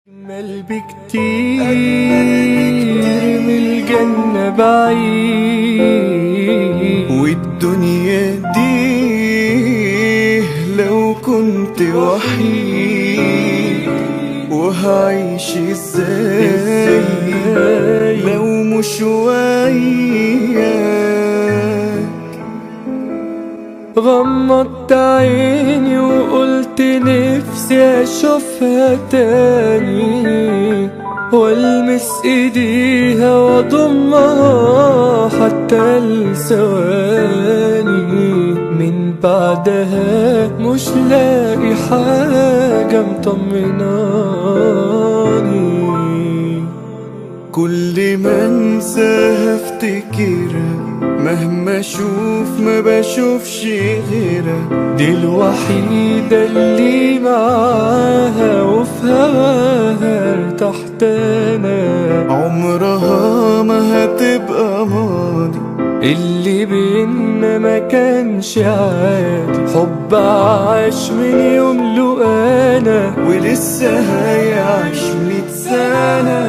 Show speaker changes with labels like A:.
A: أجمل بكتير من الجنة بعيد، والدنيا دي لو كنت وحيد وهعيش ازاي لو مش وياك. غمضت عيني وقلت نفسي اشوفها تاني، والمس ايديها واضمها حتى لثواني. من بعدها مش لاقي حاجة مطمناني، كل ما انساها افتكرها، مهما اشوف ما بشوفش غيرها. دي الوحيدة اللي معاها وفي هواها ارتحت انا، عمرها ما هتبقى ماضي. اللي بينا ما كانش عادي، حب عاش من يوم له انا ولسه هيعيش 100 سنة.